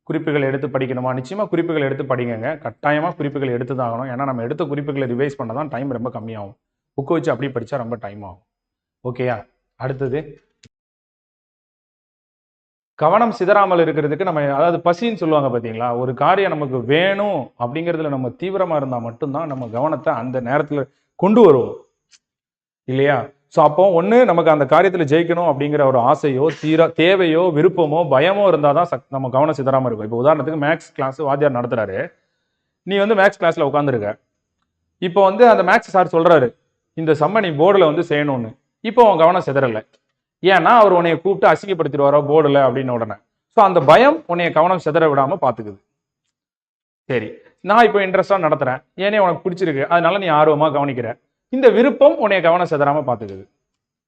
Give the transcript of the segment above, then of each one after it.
குறிப்புகள் எடுத்து படிக்கணுமா? நிச்சயமா குறிப்புகள் எடுத்து படிங்கங்க. கட்டாயமா குறிப்புகள் எடுத்து தான் ஆகணும். ஏன்னா நம்ம எடுத்த குறிப்புகளை ரிவைஸ் பண்ண தான் டைம் ரொம்ப கம்மியாகும். புக் வச்சு அப்படி படிச்சா ரொம்ப டைம் ஆகும். ஓகேயா? அடுத்தது கவனம் சிதறாமல் இருக்கிறதுக்கு நம்ம அதாவது பசின்னு சொல்லுவாங்க பார்த்தீங்களா? ஒரு காரியம் நமக்கு வேணும் அப்படிங்கிறதுல நம்ம தீவிரமா இருந்தா மட்டும் தான் நம்ம கவனத்த அந்த நேரத்துல கொண்டு வருவோம். இல்லையா? ஸோ அப்போ ஒண்ணு நமக்கு அந்த காரியத்துல ஜெயிக்கணும் அப்படிங்கிற ஒரு ஆசையோ, தேவையோ, விருப்பமோ, பயமோ இருந்தா தான் நம்ம கவனம் சிதறாம இருக்கும். இப்போ உதாரணத்துக்கு மேத்ஸ் கிளாஸ் வாத்தியார் நடத்துறாரு. நீ வந்து மேத்ஸ் கிளாஸ்ல உட்கார்ந்திருக்க. இப்போ வந்து அந்த மேத்ஸ் சார் சொல்றாரு, இந்த சம்ம நீ போர்டுல வந்து செய்யணும்னு. இப்போ உன் கவனம் சிதறல. ஏன்னா அவர் உன்னைய கூப்பிட்டு அசிங்கப்படுத்திடுவாரோ போர்டுல அப்படின்னு உடனே. ஸோ அந்த பயம் உன்னைய கவனம் சிதற விடாம பாத்துக்குது. சரி. நான் இப்போ இன்ட்ரெஸ்டா நடத்துறேன். ஏனே உனக்கு பிடிச்சிருக்கு. அதனால நீ ஆர்வமா கவனிக்கிற. இந்த விருப்பம் உன்னைய கவனம் சிதறாம பாத்துக்குது.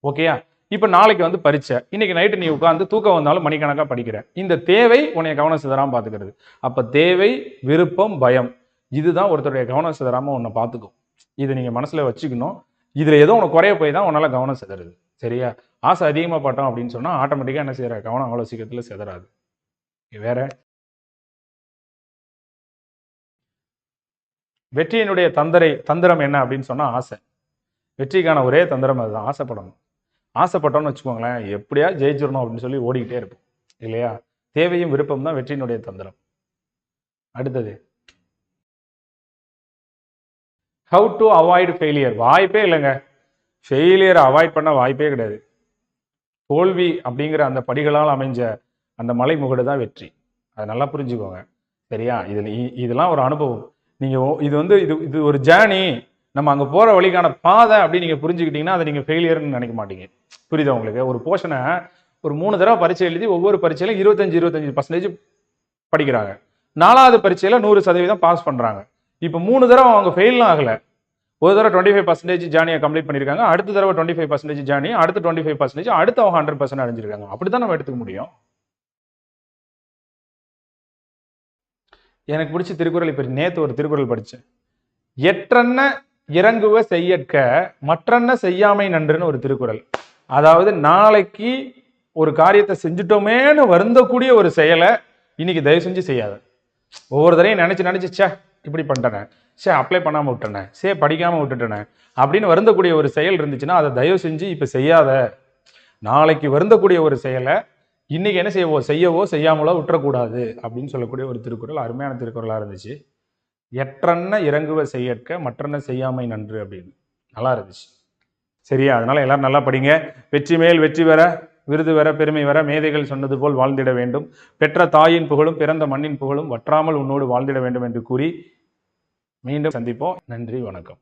ஓகேயா? இப்ப நாளைக்கு வந்து பரீட்சை. இன்னைக்கு நைட்டு நீ உட்கார்ந்து தூக்கம் வந்தாலும் மணிக்கணக்கா படிக்கிற. இந்த தேவை உன்னைய கவனம் சிதறாம பாத்துக்கிறது. அப்ப தேவை, விருப்பம், பயம். இதுதான் ஒருத்தருடைய கவனம் சிதறாம உன்னை பாத்துக்கும். இதை நீங்க மனசுல வச்சுக்கணும். இதுல ஏதோ உனக்கு குறைய போய் தான் உன்னால கவனம் சிதறுது. சரியா? ஆசை அதிகமா பட்டோம் அப்படின்னு சொன்னா ஆட்டோமேட்டிக்கா என்ன செய்யற? கவனம் அவ்வளவு சீக்கிரத்துல சிதறாது. வேற வெற்றியினுடைய தந்திரம் என்ன அப்படின்னு சொன்னா ஆசை. வெற்றிக்கான ஒரே தந்திரம் அதுதான். ஆசைப்படணும். ஆசைப்பட்டோம்னு வச்சுக்கோங்களேன், எப்படியா ஜெயிச்சிடணும் அப்படின்னு சொல்லி ஓடிக்கிட்டே இருப்போம். இல்லையா? தேவையும் விருப்பம் தான் வெற்றியினுடைய தந்திரம். அடுத்தது ஹவு டு அவாய்ட் ஃபெயிலியர். வாய்ப்பே இல்லைங்க. ஃபெயிலியரை அவாய்ட் பண்ண வாய்ப்பே கிடையாது. தோல்வி அப்படிங்கிற அந்த படிகளால் அமைஞ்ச அந்த மலை முகடு தான் வெற்றி. அதை நல்லா புரிஞ்சுக்கோங்க. சரியா? இதெல்லாம் ஒரு அனுபவம். நீங்க இது வந்து இது ஒரு ஜேர்னி. நம்ம அங்க போற வழிக்கான பாதை அப்படின்னு நீங்க புரிஞ்சுக்கிட்டீங்கன்னா அதை நீங்க ஃபெயிலியர்னு நினைக்க மாட்டீங்க. புரியுதா உங்களுக்கு? ஒரு போர்ஷனை ஒரு 3 தடவை பரீட்சை எழுதி ஒவ்வொரு பரீட்சையிலும் 25% படிக்கிறாங்க. 4வது பரீட்சையில 100% பாஸ் பண்றாங்க. இப்ப 3 தடவை அவங்க ஃபெயிலும் ஆகல. ஒரு தடவை 25% ஜேர்னியை கம்ப்ளீட் பண்ணிருக்காங்க. அடுத்த தடவை 25% ஜேர்னி, அடுத்து 25%, அடுத்து அவங்க 100% அடைஞ்சிருக்காங்க. அப்படித்தான் நம்ம எடுத்துக்க முடியும். எனக்கு பிடிச்ச திருக்குறள் இப்ப நேத்து ஒரு திருக்குறள் படிச்சேன். எற்றென்ன இறங்குவ செய்யற்க மற்றென்ன செய்யாமை நன்றுன்னு ஒரு திருக்குறள். அதாவது நாளைக்கு ஒரு காரியத்தை செஞ்சுட்டோமேன்னு வருந்தக்கூடிய ஒரு செயலை இன்னைக்கு தயவு செஞ்சு செய்யாத. ஒவ்வொரு தடையும் நினைச்சு சே இப்படி பண்ணிட்டேனே, சே அப்ளை பண்ணாம விட்டேனே, சே படிக்காம விட்டுட்டேனே அப்படின்னு வருந்தக்கூடிய ஒரு செயல் இருந்துச்சுன்னா அதை தயவு செஞ்சு இப்ப செய்யாத. நாளைக்கு வருந்தக்கூடிய ஒரு செயலை இன்னைக்கு என்ன செய்யவோ செய்யாமலோ விட்டுறக்கூடாது அப்படின்னு சொல்லக்கூடிய ஒரு திருக்குறள். அருமையான திருக்குறளா இருந்துச்சு. எற்றென்ன இறங்குவ செய்யற்க மற்றென்ன செய்யாமை நன்று அப்படின்னு நல்லா இருந்துச்சு. சரியா? அதனால எல்லாரும் நல்லா படிங்க. வெற்றி மேல் வெற்றி பெற, விருது பெற, பெருமை வர, மேதைகள் சொன்னது போல் வாழ்ந்திட வேண்டும். பெற்ற தாயின் புகழும் பிறந்த மண்ணின் புகழும் வற்றாமல் உன்னோடு வாழ்ந்திட வேண்டும் என்று கூறி மீண்டும் சந்திப்போம். நன்றி, வணக்கம்.